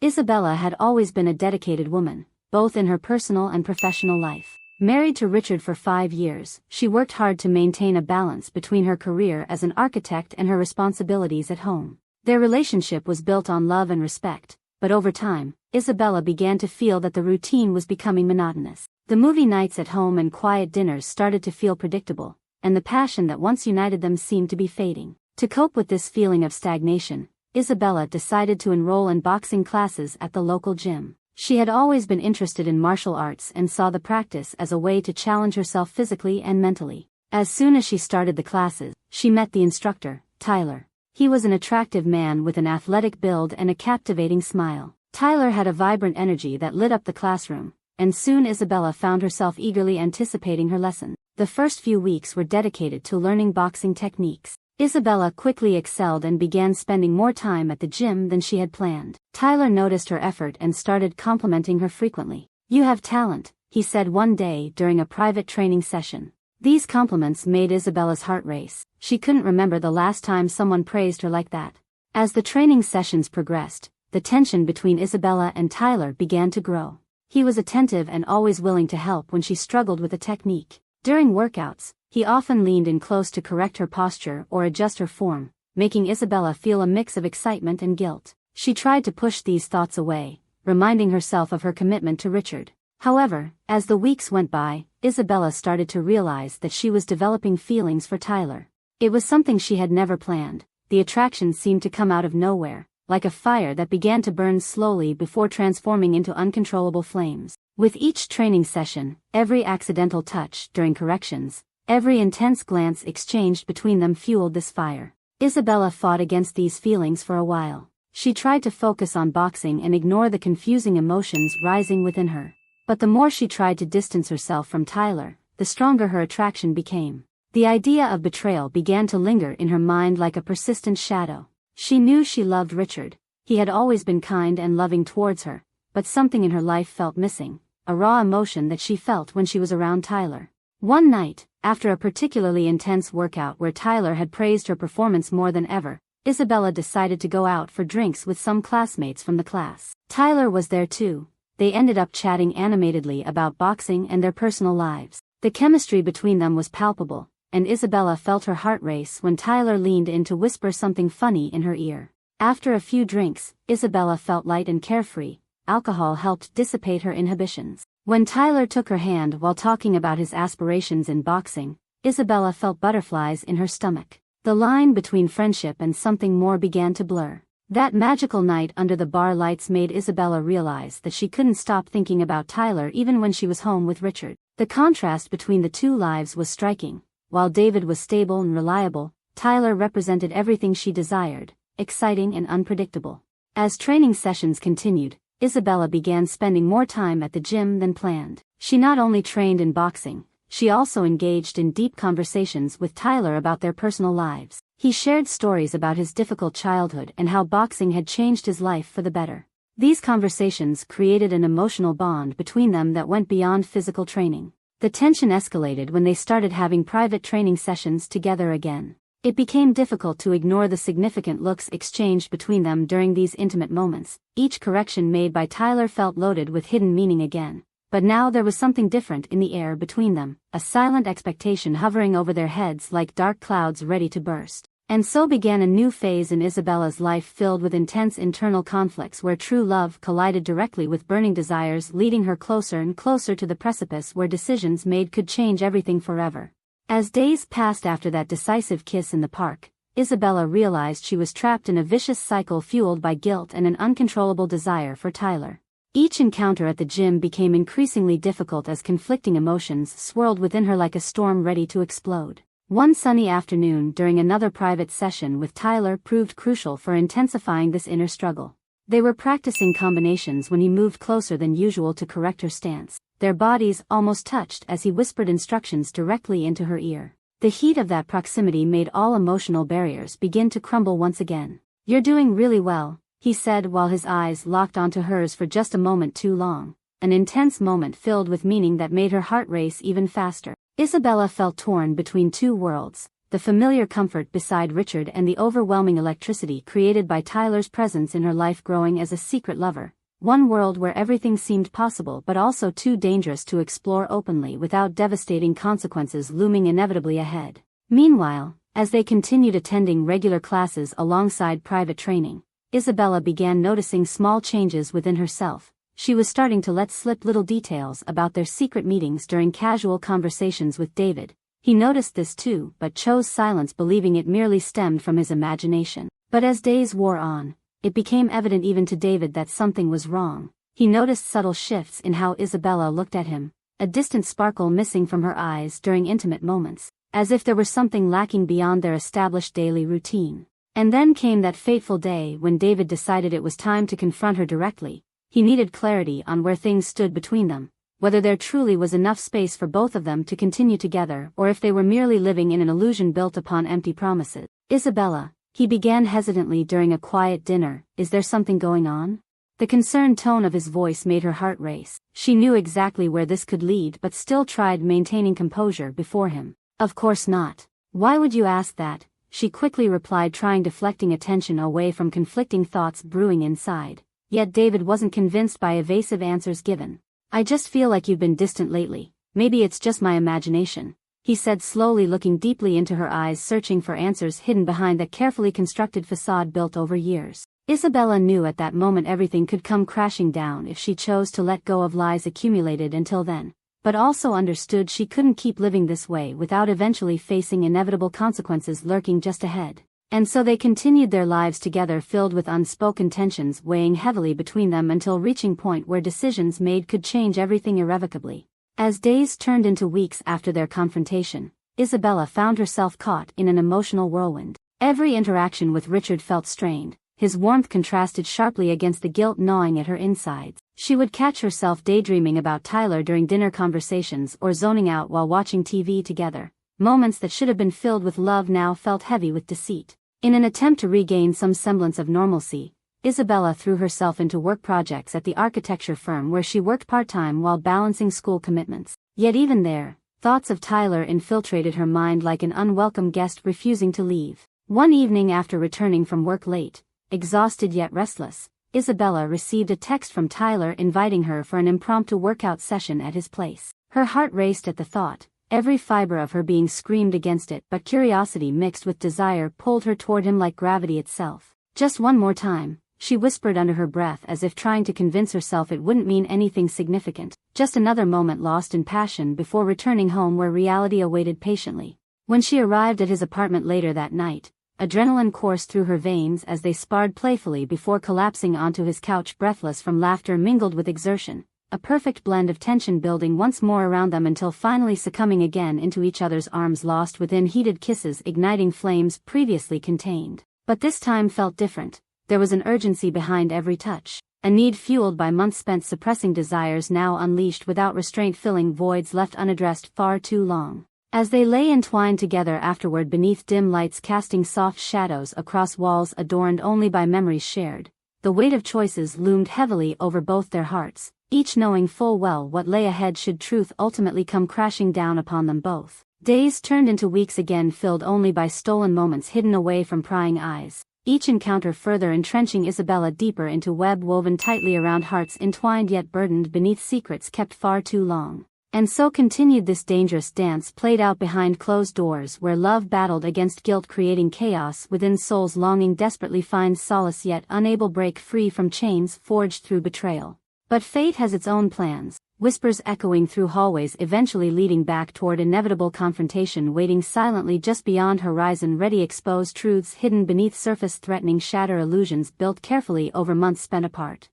Isabella had always been a dedicated woman, both in her personal and professional life. Married to Richard for 5 years, she worked hard to maintain a balance between her career as an architect and her responsibilities at home. Their relationship was built on love and respect, but over time, Isabella began to feel that the routine was becoming monotonous. The movie nights at home and quiet dinners started to feel predictable, and the passion that once united them seemed to be fading. To cope with this feeling of stagnation, Isabella decided to enroll in boxing classes at the local gym. She had always been interested in martial arts and saw the practice as a way to challenge herself physically and mentally. As soon as she started the classes, she met the instructor, Tyler. He was an attractive man with an athletic build and a captivating smile. Tyler had a vibrant energy that lit up the classroom, and soon Isabella found herself eagerly anticipating her lesson. The first few weeks were dedicated to learning boxing techniques. Isabella quickly excelled and began spending more time at the gym than she had planned. Tyler noticed her effort and started complimenting her frequently. "You have talent," he said one day during a private training session. These compliments made Isabella's heart race. She couldn't remember the last time someone praised her like that. As the training sessions progressed, the tension between Isabella and Tyler began to grow. He was attentive and always willing to help when she struggled with a technique. During workouts, he often leaned in close to correct her posture or adjust her form, making Isabella feel a mix of excitement and guilt. She tried to push these thoughts away, reminding herself of her commitment to Richard. However, as the weeks went by, Isabella started to realize that she was developing feelings for Tyler. It was something she had never planned. The attraction seemed to come out of nowhere, like a fire that began to burn slowly before transforming into uncontrollable flames. With each training session, every accidental touch during corrections, every intense glance exchanged between them fueled this fire. Isabella fought against these feelings for a while. She tried to focus on boxing and ignore the confusing emotions rising within her. But the more she tried to distance herself from Tyler, the stronger her attraction became. The idea of betrayal began to linger in her mind like a persistent shadow. She knew she loved Richard. He had always been kind and loving towards her, but something in her life felt missing, a raw emotion that she felt when she was around Tyler. One night, after a particularly intense workout where Tyler had praised her performance more than ever, Isabella decided to go out for drinks with some classmates from the class. Tyler was there too. They ended up chatting animatedly about boxing and their personal lives. The chemistry between them was palpable, and Isabella felt her heart race when Tyler leaned in to whisper something funny in her ear. After a few drinks, Isabella felt light and carefree. Alcohol helped dissipate her inhibitions. When Tyler took her hand while talking about his aspirations in boxing, Isabella felt butterflies in her stomach. The line between friendship and something more began to blur. That magical night under the bar lights made Isabella realize that she couldn't stop thinking about Tyler even when she was home with Richard. The contrast between the two lives was striking. While David was stable and reliable, Tyler represented everything she desired, exciting and unpredictable. As training sessions continued, Isabella began spending more time at the gym than planned. She not only trained in boxing, she also engaged in deep conversations with Tyler about their personal lives. He shared stories about his difficult childhood and how boxing had changed his life for the better. These conversations created an emotional bond between them that went beyond physical training. The tension escalated when they started having private training sessions together again. It became difficult to ignore the significant looks exchanged between them during these intimate moments. Each correction made by Tyler felt loaded with hidden meaning again. But now there was something different in the air between them, a silent expectation hovering over their heads like dark clouds ready to burst. And so began a new phase in Isabella's life filled with intense internal conflicts where true love collided directly with burning desires, leading her closer and closer to the precipice where decisions made could change everything forever. As days passed after that decisive kiss in the park, Isabella realized she was trapped in a vicious cycle fueled by guilt and an uncontrollable desire for Tyler. Each encounter at the gym became increasingly difficult as conflicting emotions swirled within her like a storm ready to explode. One sunny afternoon during another private session with Tyler proved crucial for intensifying this inner struggle. They were practicing combinations when he moved closer than usual to correct her stance. Their bodies almost touched as he whispered instructions directly into her ear. The heat of that proximity made all emotional barriers begin to crumble once again. "You're doing really well," he said while his eyes locked onto hers for just a moment too long, an intense moment filled with meaning that made her heart race even faster. Isabella felt torn between two worlds, the familiar comfort beside Richard and the overwhelming electricity created by Tyler's presence in her life growing as a secret lover. One world where everything seemed possible but also too dangerous to explore openly without devastating consequences looming inevitably ahead. Meanwhile, as they continued attending regular classes alongside private training, Isabella began noticing small changes within herself. She was starting to let slip little details about their secret meetings during casual conversations with David. He noticed this too, but chose silence, believing it merely stemmed from his imagination. But as days wore on, it became evident even to David that something was wrong. He noticed subtle shifts in how Isabella looked at him, a distant sparkle missing from her eyes during intimate moments, as if there were something lacking beyond their established daily routine. And then came that fateful day when David decided it was time to confront her directly. He needed clarity on where things stood between them, whether there truly was enough space for both of them to continue together or if they were merely living in an illusion built upon empty promises. Isabella, he began hesitantly during a quiet dinner, is there something going on? The concerned tone of his voice made her heart race. She knew exactly where this could lead but still tried maintaining composure before him. Of course not. Why would you ask that? She quickly replied, trying deflecting attention away from conflicting thoughts brewing inside. Yet David wasn't convinced by evasive answers given. I just feel like you've been distant lately. Maybe it's just my imagination, he said, slowly looking deeply into her eyes, searching for answers hidden behind that carefully constructed facade built over years. Isabella knew at that moment everything could come crashing down if she chose to let go of lies accumulated until then, but also understood she couldn't keep living this way without eventually facing inevitable consequences lurking just ahead. And so they continued their lives together, filled with unspoken tensions weighing heavily between them until reaching point where decisions made could change everything irrevocably. As days turned into weeks after their confrontation, Isabella found herself caught in an emotional whirlwind. Every interaction with Richard felt strained. His warmth contrasted sharply against the guilt gnawing at her insides. She would catch herself daydreaming about Tyler during dinner conversations or zoning out while watching TV together. Moments that should have been filled with love now felt heavy with deceit. In an attempt to regain some semblance of normalcy, Isabella threw herself into work projects at the architecture firm where she worked part-time while balancing school commitments. Yet even there, thoughts of Tyler infiltrated her mind like an unwelcome guest refusing to leave. One evening after returning from work late, exhausted yet restless, Isabella received a text from Tyler inviting her for an impromptu workout session at his place. Her heart raced at the thought. Every fiber of her being screamed against it, but curiosity mixed with desire pulled her toward him like gravity itself. Just one more time, she whispered under her breath, as if trying to convince herself it wouldn't mean anything significant. Just another moment lost in passion before returning home where reality awaited patiently. When she arrived at his apartment later that night, adrenaline coursed through her veins as they sparred playfully before collapsing onto his couch, breathless from laughter mingled with exertion. A perfect blend of tension building once more around them until finally succumbing again into each other's arms, lost within heated kisses igniting flames previously contained. But this time felt different. There was an urgency behind every touch, a need fueled by months spent suppressing desires now unleashed without restraint, filling voids left unaddressed far too long. As they lay entwined together afterward beneath dim lights casting soft shadows across walls adorned only by memories shared, the weight of choices loomed heavily over both their hearts, each knowing full well what lay ahead should truth ultimately come crashing down upon them both. Days turned into weeks again, filled only by stolen moments hidden away from prying eyes, each encounter further entrenching Isabella deeper into web woven tightly around hearts entwined yet burdened beneath secrets kept far too long. And so continued this dangerous dance played out behind closed doors, where love battled against guilt, creating chaos within souls longing desperately find solace yet unable break free from chains forged through betrayal. But fate has its own plans, whispers echoing through hallways eventually leading back toward inevitable confrontation waiting silently just beyond horizon, ready expose truths hidden beneath surface, threatening shatter illusions built carefully over months spent apart.